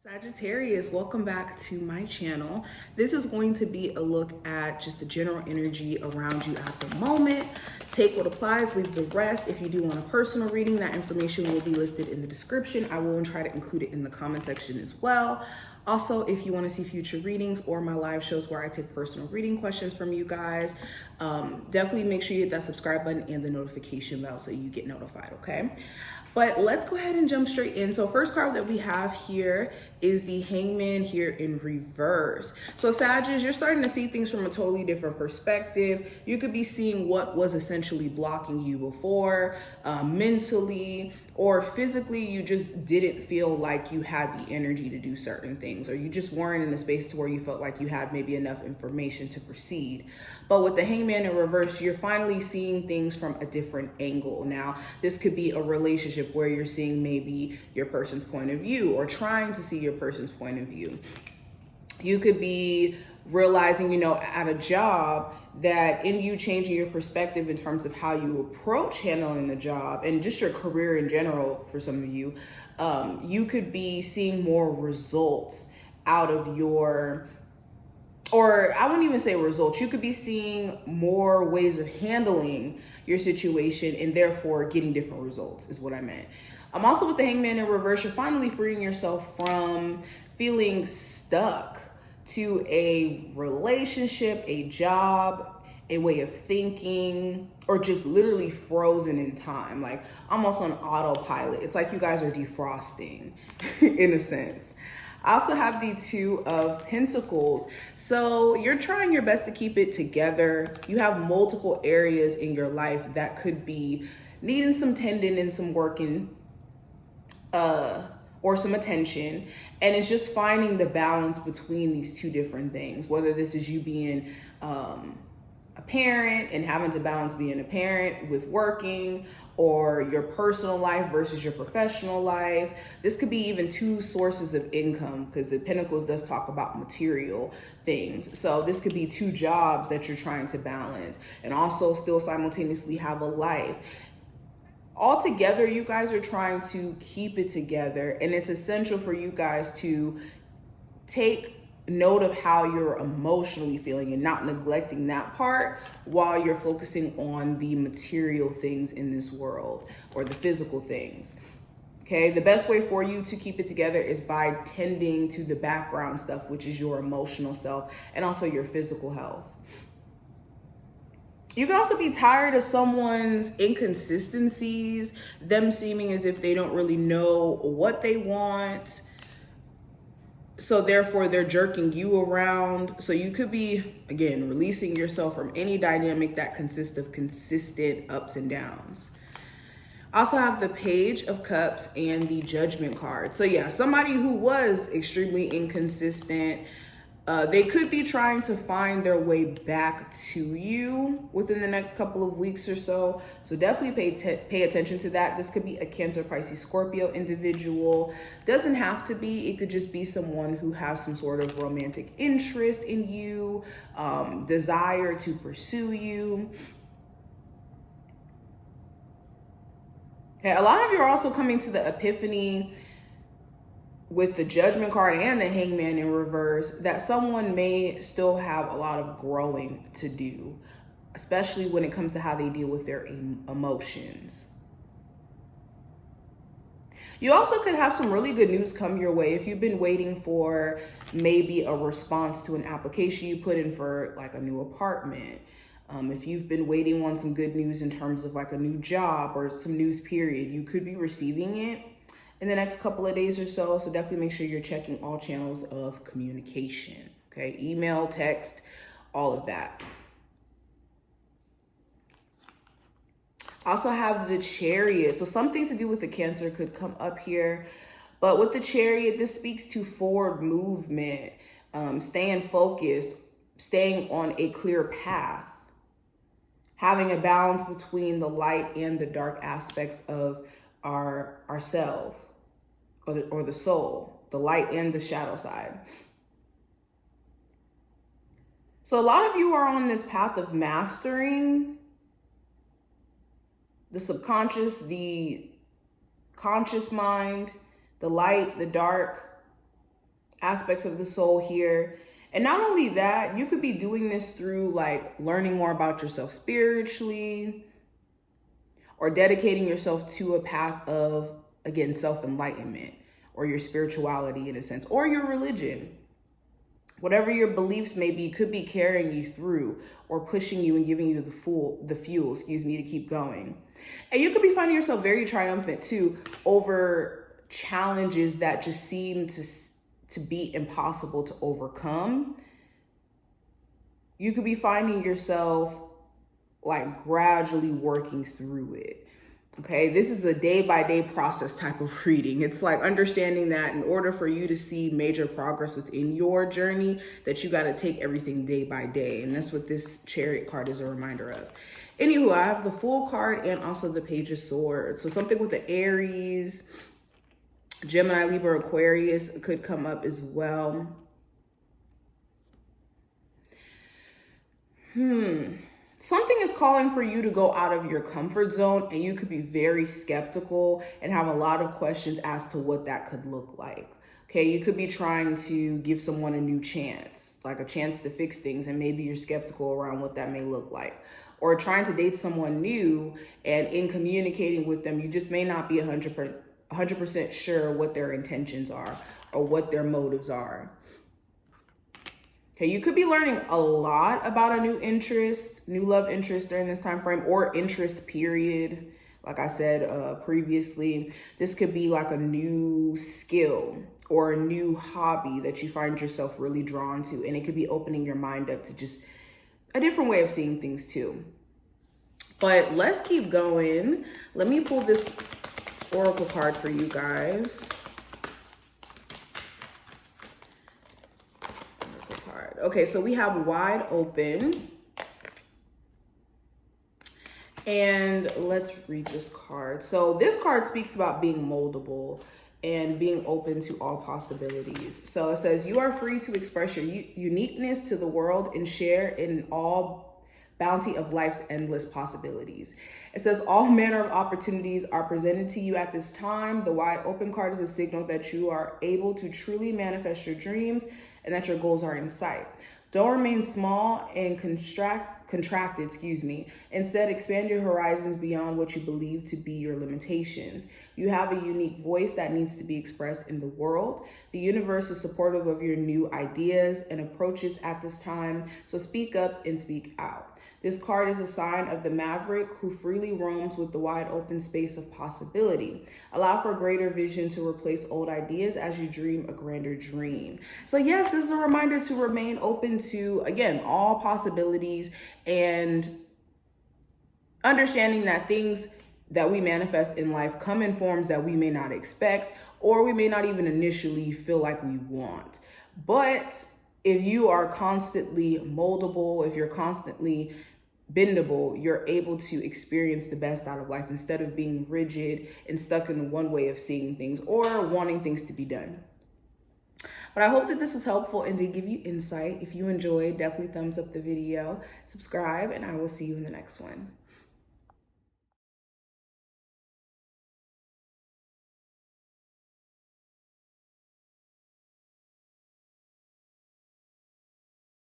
Sagittarius, welcome back to my channel. This is going to be a look at just the general energy around you at the moment. Take what applies, leave the rest. If you do want a personal reading, that information will be listed in the description. I will try to include it in the comment section as well. Also, if you want to see future readings or my live shows where I take personal reading questions from you guys, definitely make sure you hit that subscribe button and the notification bell so you get notified, okay? But let's go ahead and jump straight in. So first card that we have here is the Hangman here in reverse. So Sagittarius, you're starting to see things from a totally different perspective. You could be seeing what was essentially blocking you before, mentally or physically. You just didn't feel like you had the energy to do certain things, or you just weren't in a space to where you felt like you had maybe enough information to proceed. But with the Hangman in reverse, you're finally seeing things from a different angle. Now, this could be a relationship where you're seeing maybe your person's point of view or trying to see your person's point of view. You could be realizing, at a job that in you changing your perspective in terms of how you approach handling the job and just your career in general, for some of you, you could be seeing more results out of your, or I wouldn't even say results. You could be seeing more ways of handling your situation and therefore getting different results is what I meant. Also with the Hangman in reverse, you're finally freeing yourself from feeling stuck to a relationship, a job, a way of thinking, or just literally frozen in time, like almost on autopilot. It's like you guys are defrosting in a sense. I also have the Two of Pentacles. So you're trying your best to keep it together. You have multiple areas in your life that could be needing some tending and some working, or some attention. And it's just finding the balance between these two different things, whether this is you being a parent and having to balance being a parent with working, or your personal life versus your professional life. This could be even two sources of income, because the Pentacles does talk about material things. So this could be two jobs that you're trying to balance and also still simultaneously have a life. Altogether, you guys are trying to keep it together, and it's essential for you guys to take note of how you're emotionally feeling and not neglecting that part while you're focusing on the material things in this world, or the physical things. Okay, the best way for you to keep it together is by tending to the background stuff, which is your emotional self and also your physical health. You can also be tired of someone's inconsistencies, them seeming as if they don't really know what they want. So therefore they're jerking you around. So you could be, again, releasing yourself from any dynamic that consists of consistent ups and downs. I also have the Page of Cups and the Judgment card. So yeah, somebody who was extremely inconsistent, they could be trying to find their way back to you within the next couple of weeks or so. So definitely pay attention to that. This could be a Cancer, Pisces, Scorpio individual. Doesn't have to be. It could just be someone who has some sort of romantic interest in you, desire to pursue you. Okay, a lot of you are also coming to the epiphany with the Judgment card and the Hangman in reverse that someone may still have a lot of growing to do, especially when it comes to how they deal with their emotions. You also could have some really good news come your way if you've been waiting for maybe a response to an application you put in for like a new apartment. If you've been waiting on some good news in terms of like a new job or some news period, you could be receiving it in the next couple of days or so. So definitely make sure you're checking all channels of communication. Okay, email, text, all of that. Also have the Chariot. So something to do with the Cancer could come up here. But with the Chariot, this speaks to forward movement, staying focused, staying on a clear path, having a balance between the light and the dark aspects of ourself, or the soul, the light and the shadow side. So a lot of you are on this path of mastering the subconscious, the conscious mind, the light, the dark, aspects of the soul here. And not only that, you could be doing this through like learning more about yourself spiritually, or dedicating yourself to a path of, again, self-enlightenment, or your spirituality in a sense, or your religion. Whatever your beliefs may be, could be carrying you through or pushing you and giving you the fuel, to keep going. And you could be finding yourself very triumphant too over challenges that just seem to be impossible to overcome. You could be finding yourself like gradually working through it. Okay, this is a day-by-day process type of reading. It's like understanding that in order for you to see major progress within your journey, that you got to take everything day by day. And that's what this Chariot card is a reminder of. Anywho, I have the Fool card and also the Page of Swords. So something with the Aries, Gemini, Libra, Aquarius could come up as well. Something is calling for you to go out of your comfort zone, and you could be very skeptical and have a lot of questions as to what that could look like. Okay, you could be trying to give someone a new chance, like a chance to fix things, and maybe you're skeptical around what that may look like. Or trying to date someone new, and in communicating with them, you just may not be 100% sure what their intentions are or what their motives are. Okay, you could be learning a lot about a new interest, new love interest during this time frame, or interest period. Like I said previously, this could be like a new skill or a new hobby that you find yourself really drawn to. And it could be opening your mind up to just a different way of seeing things too. But let's keep going. Let me pull this oracle card for you guys. Okay, so we have Wide Open. And let's read this card. So this card speaks about being moldable and being open to all possibilities. So it says, you are free to express your uniqueness to the world and share in all bounty of life's endless possibilities. It says all manner of opportunities are presented to you at this time. The Wide Open card is a signal that you are able to truly manifest your dreams and that your goals are in sight. Don't remain small and contracted. Instead, expand your horizons beyond what you believe to be your limitations. You have a unique voice that needs to be expressed in the world. The universe is supportive of your new ideas and approaches at this time, so speak up and speak out. This card is a sign of the maverick who freely roams with the wide open space of possibility. Allow for greater vision to replace old ideas as you dream a grander dream. So yes, this is a reminder to remain open to, again, all possibilities, and understanding that things that we manifest in life come in forms that we may not expect, or we may not even initially feel like we want. But if you are constantly moldable, if you're constantly bendable, you're able to experience the best out of life instead of being rigid and stuck in one way of seeing things or wanting things to be done. But I hope that this is helpful and did give you insight. If you enjoyed, definitely thumbs up the video, subscribe, and I will see you in the next one.